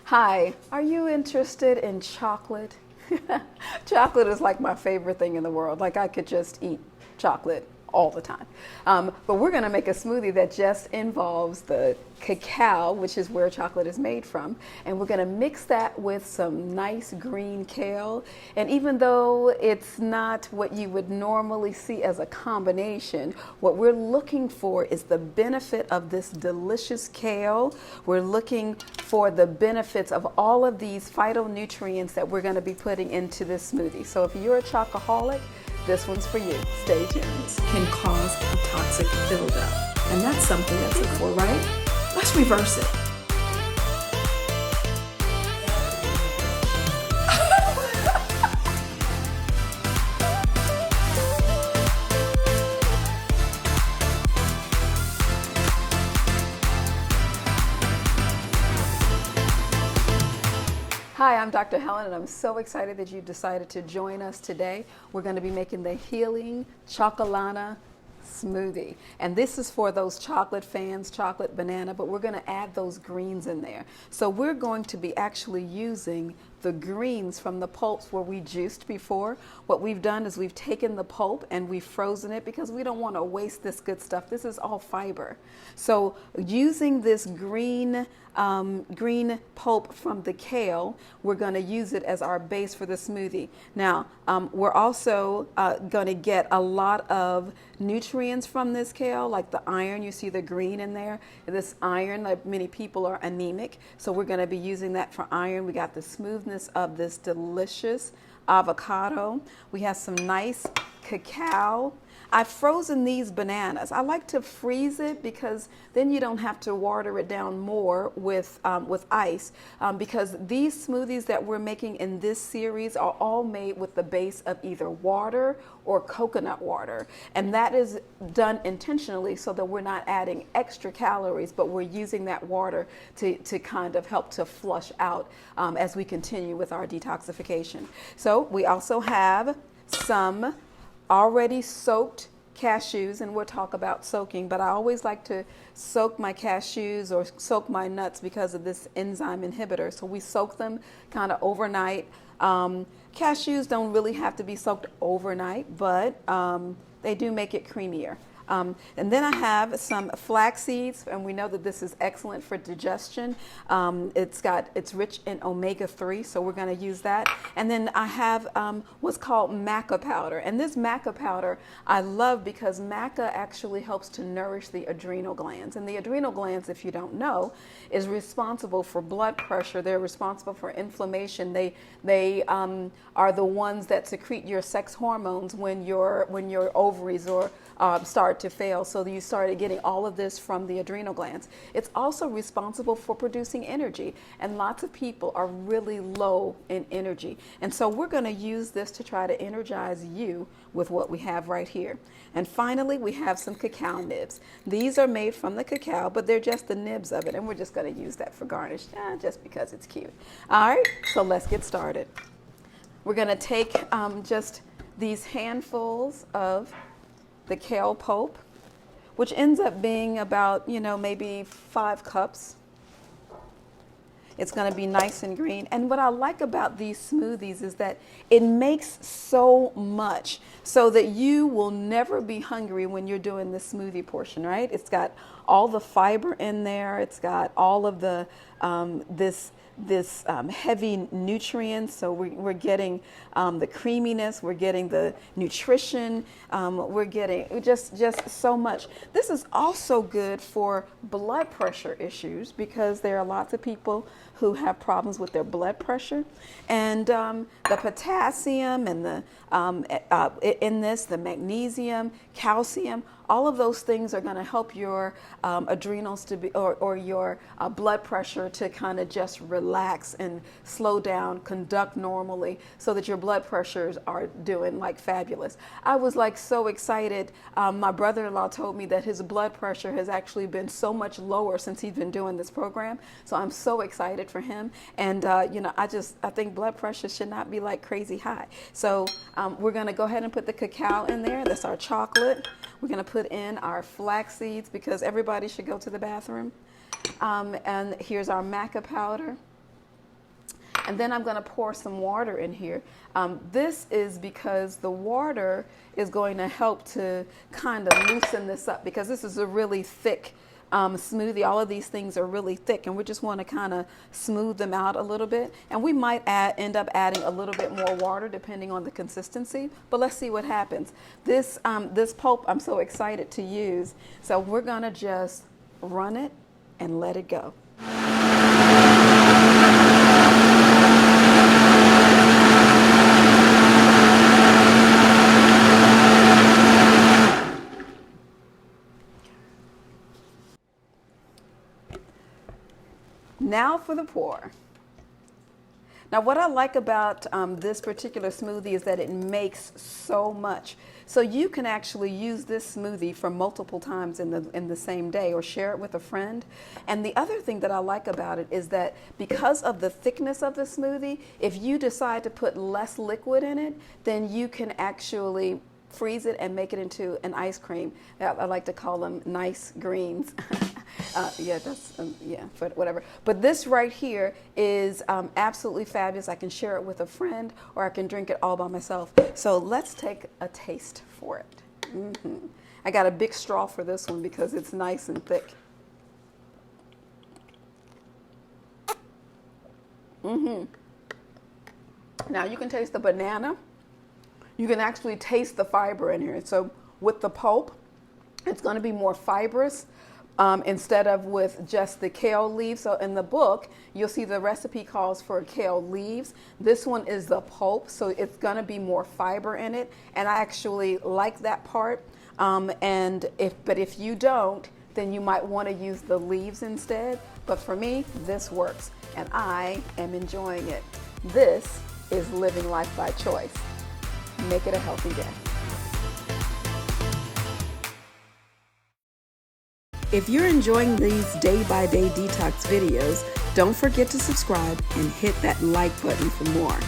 Hi, are you interested in chocolate? Chocolate is like my favorite thing in the world. Like I could just eat chocolate all the time. But we're going to make a smoothie that just involves the cacao, which is where chocolate is made from. And we're going to mix that with some nice green kale. And even though it's not what you would normally see as a combination, what we're looking for is the benefit of this delicious kale. We're looking for the benefits of all of these phytonutrients that we're going to be putting into this smoothie. So if you're a chocoholic, this one's for you. Stay tuned. Can cause a toxic buildup. And that's something that's looked for, right? Let's reverse it. Hi, I'm Dr. Helen, and I'm so excited that you decided to join us today. We're going to be making the Healing Chocolana Smoothie. And this is for those chocolate fans, chocolate banana, but we're going to add those greens in there. So we're going to be actually using the greens from the pulps where we juiced before. What we've done is we've taken the pulp and we've frozen it because we don't want to waste this good stuff. This is all fiber. So using this green pulp from the kale, we're going to use it as our base for the smoothie. Now, we're also going to get a lot of nutrients from this kale, like the iron. You see the green in there. This iron, like many people are anemic, so we're going to be using that for iron. We got the smoothness of this delicious avocado. We have some nice cacao. I've frozen these bananas. I like to freeze it because then you don't have to water it down more with ice, because these smoothies that we're making in this series are all made with the base of either water or coconut water. And that is done intentionally so that we're not adding extra calories, but we're using that water to kind of help to flush out as we continue with our detoxification. So we also have some already soaked cashews, and we'll talk about soaking, but I always like to soak my cashews or soak my nuts because of this enzyme inhibitor. So we soak them kind of overnight. Cashews don't really have to be soaked overnight, but they do make it creamier. And then I have some flax seeds, and we know that this is excellent for digestion. It's rich in omega-3, so we're going to use that. And then I have what's called Maca Powder. And this Maca Powder I love because Maca actually helps to nourish the adrenal glands. And the adrenal glands, if you don't know, is responsible for blood pressure. They're responsible for inflammation. They are the ones that secrete your sex hormones when your ovaries or start to fail. So you started getting all of this from the adrenal glands. It's also responsible for producing energy, and lots of people are really low in energy. And so we're going to use this to try to energize you with what we have right here. And finally, we have some cacao nibs. These are made from the cacao, but they're just the nibs of it, and we're just going to use that for garnish, just because it's cute. All right, so let's get started. We're going to take just these handfuls of the kale pulp, which ends up being about, maybe 5 cups. It's going to be nice and green. And what I like about these smoothies is that it makes so much so that you will never be hungry when you're doing the smoothie portion, right? It's got all the fiber in there. It's got all of the this heavy nutrients, so we're getting the creaminess, we're getting the nutrition, we're getting just so much. This is also good for blood pressure issues because there are lots of people who have problems with their blood pressure, and the potassium and the magnesium, calcium, all of those things are going to help your adrenals to be, or your blood pressure to kind of just relax and slow down, conduct normally, so that your blood pressures are doing like fabulous. I was like so excited. My brother-in-law told me that his blood pressure has actually been so much lower since he's been doing this program. So I'm so excited for him. And I think blood pressure should not be like crazy high. So we're going to go ahead and put the cacao in there. That's our chocolate. We're going to put in our flax seeds because everybody should go to the bathroom. And here's our maca powder. And then I'm going to pour some water in here. This is because the water is going to help to kind of loosen this up, because this is a really thick smoothie. All of these things are really thick, and we just want to kind of smooth them out a little bit. And we might end up adding a little bit more water depending on the consistency, but let's see what happens. This pulp I'm so excited to use, so we're going to just run it and let it go. Now for the pour. Now what I like about this particular smoothie is that it makes so much. So you can actually use this smoothie for multiple times in the same day, or share it with a friend. And the other thing that I like about it is that because of the thickness of the smoothie, if you decide to put less liquid in it, then you can actually freeze it and make it into an ice cream. I like to call them nice greens. Yeah, that's, yeah, but whatever. But this right here is absolutely fabulous. I can share it with a friend, or I can drink it all by myself. So let's take a taste for it. I got a big straw for this one because it's nice and thick. Now you can taste the banana. You can actually taste the fiber in here. So with the pulp, it's going to be more fibrous instead of with just the kale leaves. So in the book, you'll see the recipe calls for kale leaves. This one is the pulp, so it's going to be more fiber in it. And I actually like that part. But if you don't, then you might want to use the leaves instead. But for me, this works, and I am enjoying it. This is living life by choice. Make it a healthy day. If you're enjoying these day-by-day detox videos, don't forget to subscribe and hit that like button for more.